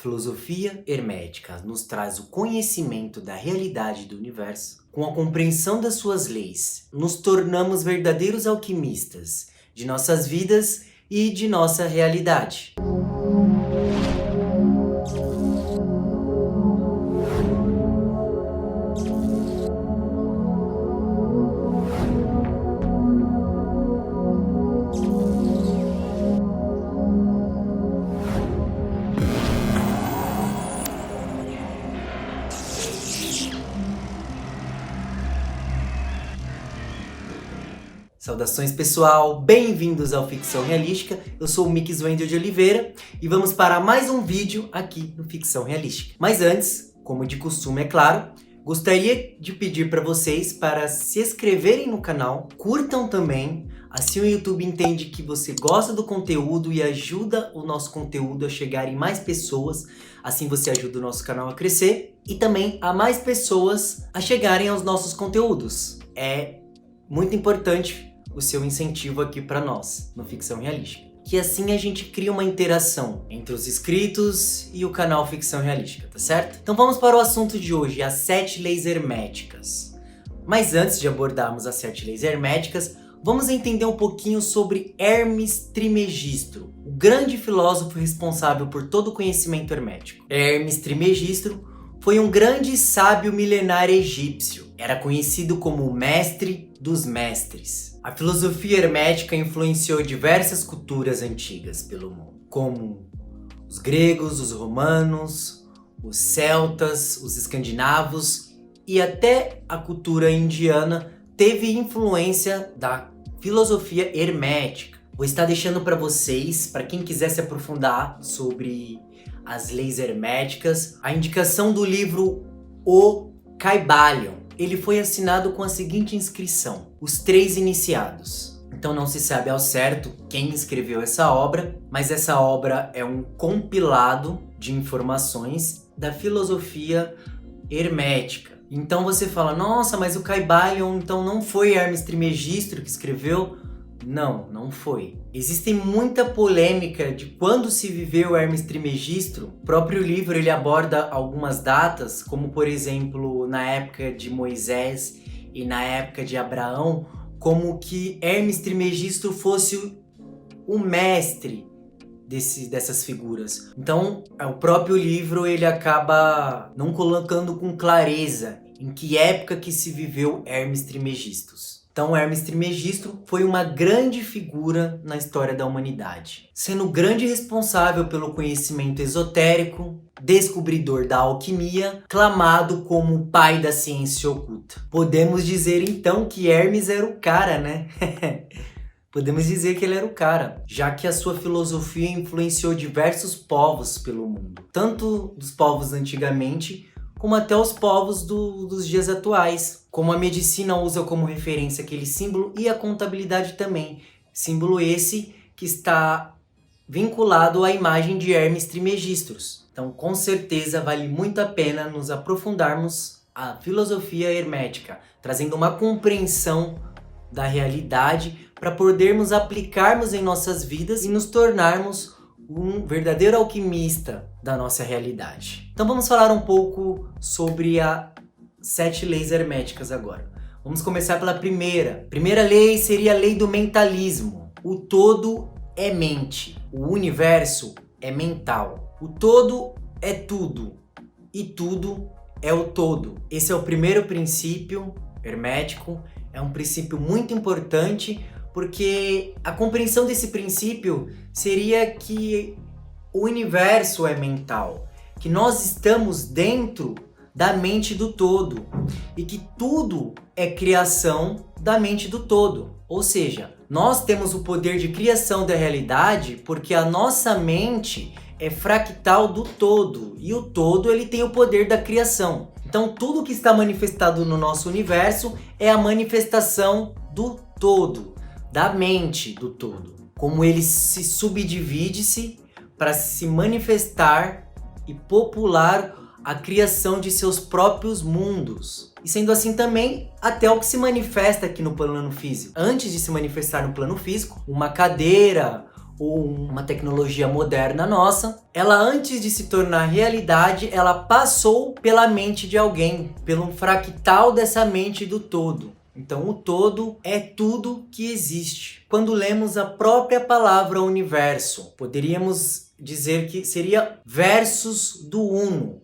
filosofia hermética nos traz o conhecimento da realidade do universo. Com a compreensão das suas leis, nos tornamos verdadeiros alquimistas de nossas vidas e de nossa realidade. Saudações pessoal, bem-vindos ao Ficção Realística, eu sou o Mix Wendel de Oliveira e vamos para mais um vídeo aqui no Ficção Realística. Mas antes, como de costume é claro, gostaria de pedir para vocês para se inscreverem no canal, curtam também, assim o YouTube entende que você gosta do conteúdo e ajuda o nosso conteúdo a chegar em mais pessoas, assim você ajuda o nosso canal a crescer e também a mais pessoas a chegarem aos nossos conteúdos. É muito importante o seu incentivo aqui para nós, no Ficção Realística. Que assim a gente cria uma interação entre os inscritos e o canal Ficção Realística, tá certo? Então vamos para o assunto de hoje, as 7 leis herméticas. Mas antes de abordarmos as 7 leis herméticas, vamos entender um pouquinho sobre Hermes Trismegisto, o grande filósofo responsável por todo o conhecimento hermético. Hermes Trismegisto foi um grande sábio milenar egípcio. Era conhecido como o mestre dos mestres. A filosofia hermética influenciou diversas culturas antigas pelo mundo, como os gregos, os romanos, os celtas, os escandinavos e até a cultura indiana teve influência da filosofia hermética. Vou estar deixando para vocês, para quem quiser se aprofundar sobre as leis herméticas, a indicação do livro O Kybalion. Ele foi assinado com a seguinte inscrição: os 3 iniciados. Então não se sabe ao certo quem escreveu essa obra, mas essa obra é um compilado de informações da filosofia hermética. Então você fala, nossa, mas o Kybalion então não foi Hermes Trismegisto que escreveu? Não, não foi. Existe muita polêmica de quando se viveu Hermes Trismegisto. O próprio livro ele aborda algumas datas, como por exemplo na época de Moisés e na época de Abraão, como que Hermes Trismegisto fosse o mestre dessas figuras. Então o próprio livro ele acaba não colocando com clareza em que época que se viveu Hermes Trismegisto. Então Hermes Trismegisto foi uma grande figura na história da humanidade, sendo grande responsável pelo conhecimento esotérico, descobridor da alquimia, clamado como o pai da ciência oculta. Podemos dizer então que Hermes era o cara, né? Podemos dizer que ele era o cara, já que a sua filosofia influenciou diversos povos pelo mundo, tanto dos povos antigamente, como até os povos dos dias atuais. Como a medicina usa como referência aquele símbolo e a contabilidade também. Símbolo esse que está vinculado à imagem de Hermes Trismegisto. Então, com certeza, vale muito a pena nos aprofundarmos a filosofia hermética, trazendo uma compreensão da realidade para podermos aplicarmos em nossas vidas e nos tornarmos um verdadeiro alquimista da nossa realidade. Então vamos falar um pouco sobre as 7 leis herméticas agora. Vamos começar pela primeira. A primeira lei seria a lei do mentalismo. O todo é mente. O universo é mental. O todo é tudo. E tudo é o todo. Esse é o primeiro princípio hermético. É um princípio muito importante porque a compreensão desse princípio seria que o universo é mental, que nós estamos dentro da mente do todo e que tudo é criação da mente do todo. Ou seja, nós temos o poder de criação da realidade porque a nossa mente é fractal do todo e o todo ele tem o poder da criação. Então tudo que está manifestado no nosso universo é a manifestação do todo, da mente do todo. Como ele se subdivide-se para se manifestar e popular a criação de seus próprios mundos. E sendo assim também, até o que se manifesta aqui no plano físico. Antes de se manifestar no plano físico, uma cadeira, ou uma tecnologia moderna nossa, ela antes de se tornar realidade, ela passou pela mente de alguém, pelo fractal dessa mente do todo. Então o todo é tudo que existe. Quando lemos a própria palavra universo, poderíamos dizer que seria versus do uno,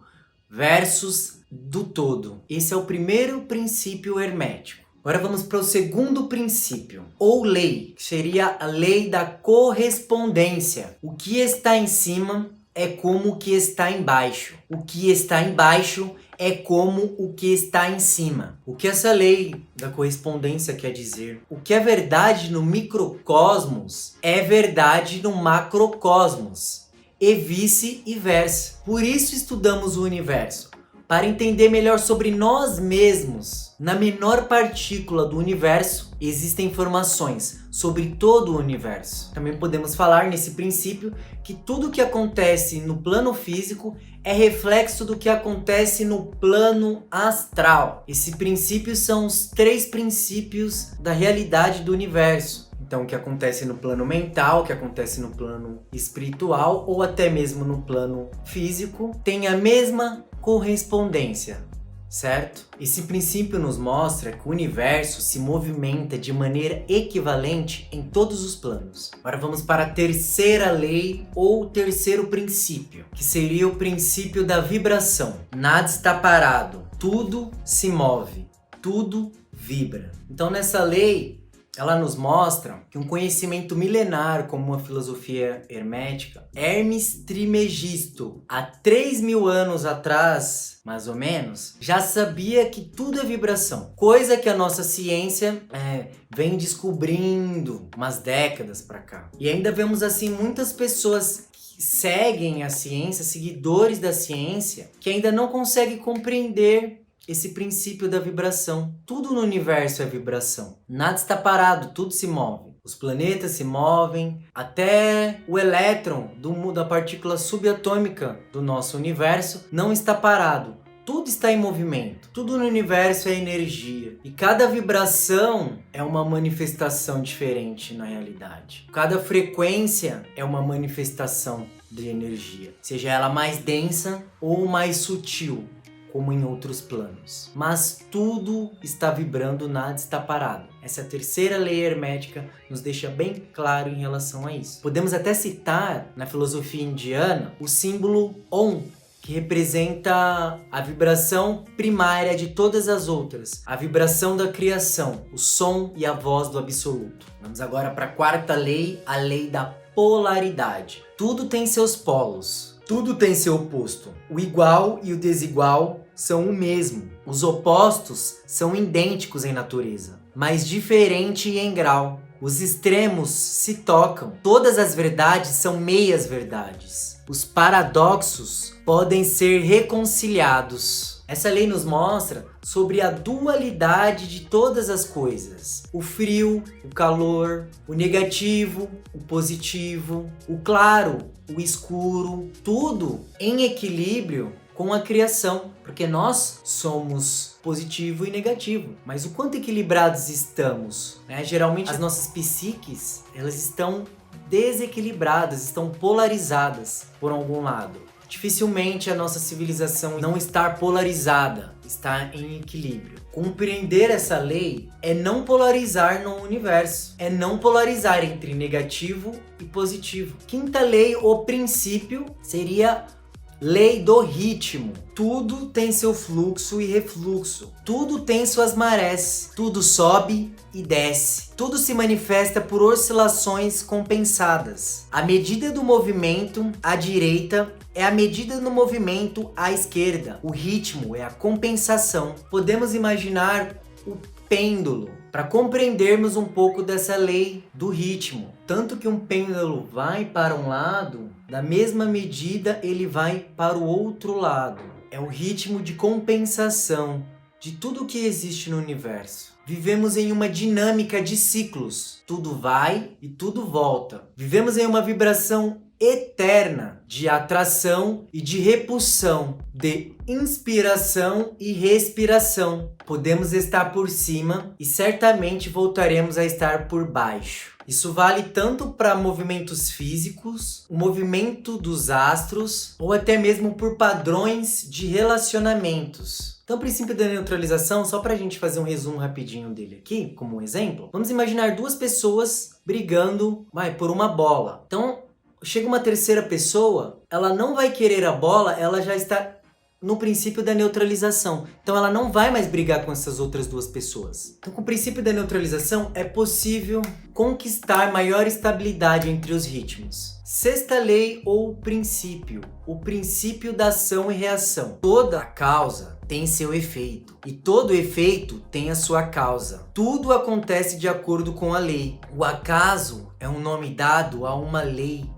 versus do todo. Esse é o primeiro princípio hermético. Agora vamos para o segundo princípio, ou lei, que seria a lei da correspondência. O que está em cima é como o que está embaixo. O que está embaixo é como o que está em cima. O que essa lei da correspondência quer dizer? O que é verdade no microcosmos é verdade no macrocosmos, e vice-versa. Por isso estudamos o universo, para entender melhor sobre nós mesmos. Na menor partícula do universo existem informações sobre todo o universo. Também podemos falar nesse princípio que tudo que acontece no plano físico é reflexo do que acontece no plano astral. Esses princípios são os 3 princípios da realidade do universo. Então, o que acontece no plano mental, o que acontece no plano espiritual ou até mesmo no plano físico tem a mesma correspondência, certo? Esse princípio nos mostra que o universo se movimenta de maneira equivalente em todos os planos. Agora vamos para a terceira lei ou terceiro princípio, que seria o princípio da vibração. Nada está parado, tudo se move, tudo vibra. Então nessa lei, ela nos mostra que um conhecimento milenar como a filosofia hermética, Hermes Trismegisto, há 3.000 anos atrás, mais ou menos, já sabia que tudo é vibração. Coisa que a nossa ciência vem descobrindo umas décadas para cá. E ainda vemos assim muitas pessoas que seguem a ciência, seguidores da ciência, que ainda não conseguem compreender esse princípio da vibração. Tudo no universo é vibração. Nada está parado, tudo se move. Os planetas se movem, até o elétron da partícula subatômica do nosso universo não está parado. Tudo está em movimento. Tudo no universo é energia. E cada vibração é uma manifestação diferente na realidade. Cada frequência é uma manifestação de energia. Seja ela mais densa ou mais sutil, como em outros planos. Mas tudo está vibrando, nada está parado. Essa terceira lei hermética nos deixa bem claro em relação a isso. Podemos até citar, na filosofia indiana, o símbolo Om, que representa a vibração primária de todas as outras, a vibração da criação, o som e a voz do absoluto. Vamos agora para a quarta lei, a lei da polaridade. Tudo tem seus polos. Tudo tem seu oposto. O igual e o desigual são o mesmo. Os opostos são idênticos em natureza, mas diferente em grau. Os extremos se tocam. Todas as verdades são meias verdades. Os paradoxos podem ser reconciliados. Essa lei nos mostra sobre a dualidade de todas as coisas. O frio, o calor, o negativo, o positivo, o claro, o escuro, tudo em equilíbrio com a criação, porque nós somos positivo e negativo, mas o quanto equilibrados estamos, né? Geralmente as nossas psiques, elas estão desequilibradas, estão polarizadas por algum lado. Dificilmente a nossa civilização não estar polarizada, está em equilíbrio. Compreender essa lei é não polarizar no universo, é não polarizar entre negativo e positivo. Quinta lei ou princípio seria lei do ritmo. Tudo tem seu fluxo e refluxo. Tudo tem suas marés. Tudo sobe e desce. Tudo se manifesta por oscilações compensadas. A medida do movimento à direita é a medida do movimento à esquerda. O ritmo é a compensação. Podemos imaginar o pêndulo para compreendermos um pouco dessa lei do ritmo. Tanto que um pêndulo vai para um lado, da mesma medida ele vai para o outro lado. É o ritmo de compensação de tudo que existe no universo. Vivemos em uma dinâmica de ciclos. Tudo vai e tudo volta. Vivemos em uma vibração eterna de atração e de repulsão, de inspiração e respiração. Podemos estar por cima e certamente voltaremos a estar por baixo. Isso vale tanto para movimentos físicos, o movimento dos astros, ou até mesmo por padrões de relacionamentos. Então, o princípio da neutralização, só para a gente fazer um resumo rapidinho dele aqui, como um exemplo, vamos imaginar duas pessoas brigando, por uma bola. Então, chega uma terceira pessoa, ela não vai querer a bola, ela já está no princípio da neutralização. Então ela não vai mais brigar com essas outras duas pessoas. Então, com o princípio da neutralização, é possível conquistar maior estabilidade entre os ritmos. Sexta lei ou princípio, o princípio da ação e reação. Toda causa tem seu efeito e todo efeito tem a sua causa. Tudo acontece de acordo com a lei. O acaso é um nome dado a uma lei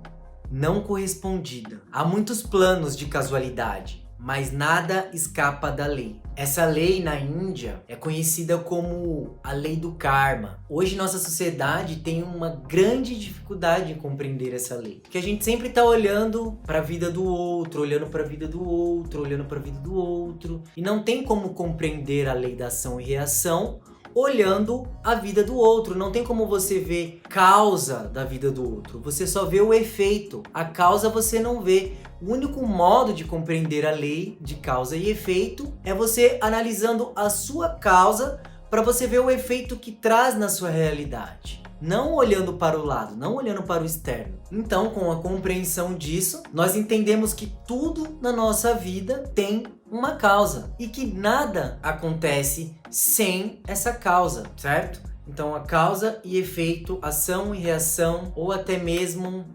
não correspondida. Há muitos planos de casualidade, mas nada escapa da lei. Essa lei na Índia é conhecida como a lei do karma. Hoje nossa sociedade tem uma grande dificuldade em compreender essa lei. Porque a gente sempre está olhando para a vida do outro, olhando para a vida do outro, olhando para a vida do outro. E não tem como compreender a lei da ação e reação olhando a vida do outro. Não tem como você ver causa da vida do outro. Você só vê o efeito. A causa você não vê. O único modo de compreender a lei de causa e efeito é você analisando a sua causa para você ver o efeito que traz na sua realidade. Não olhando para o lado, não olhando para o externo. Então, com a compreensão disso, nós entendemos que tudo na nossa vida tem uma causa e que nada acontece sem essa causa, certo? Então, a causa e efeito, ação e reação, ou até mesmo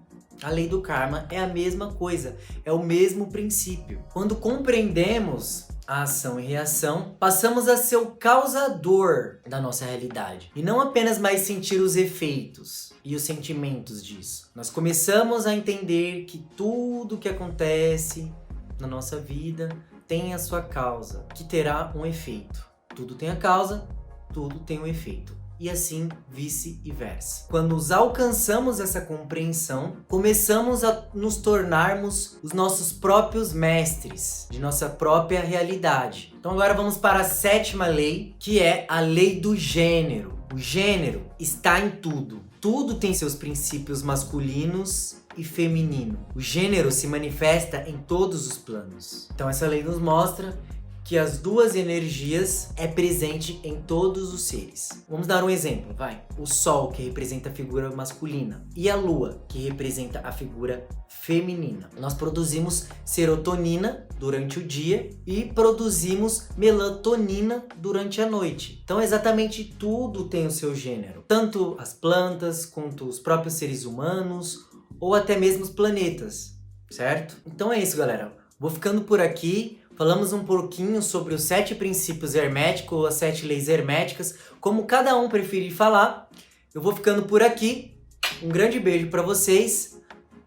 a lei do karma é a mesma coisa, é o mesmo princípio. Quando compreendemos a ação e reação, passamos a ser o causador da nossa realidade e não apenas mais sentir os efeitos e os sentimentos disso. Nós começamos a entender que tudo que acontece na nossa vida tem a sua causa, que terá um efeito. Tudo tem a causa, tudo tem um efeito. E assim vice-versa. Quando nos alcançamos essa compreensão, começamos a nos tornarmos os nossos próprios mestres de nossa própria realidade. Então agora vamos para a sétima lei, que é a lei do gênero. O gênero está em tudo. Tudo tem seus princípios masculinos e feminino. O gênero se manifesta em todos os planos. Então essa lei nos mostra que as duas energias é presente em todos os seres. Vamos dar um exemplo, vai. O Sol, que representa a figura masculina, e a Lua, que representa a figura feminina. Nós produzimos serotonina durante o dia e produzimos melatonina durante a noite. Então, exatamente tudo tem o seu gênero. Tanto as plantas, quanto os próprios seres humanos, ou até mesmo os planetas, certo? Então é isso, galera. Vou ficando por aqui. Falamos um pouquinho sobre os 7 princípios herméticos ou as 7 leis herméticas, como cada um preferir falar. Eu vou ficando por aqui. Um grande beijo para vocês.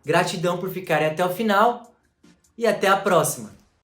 Gratidão por ficarem até o final e até a próxima.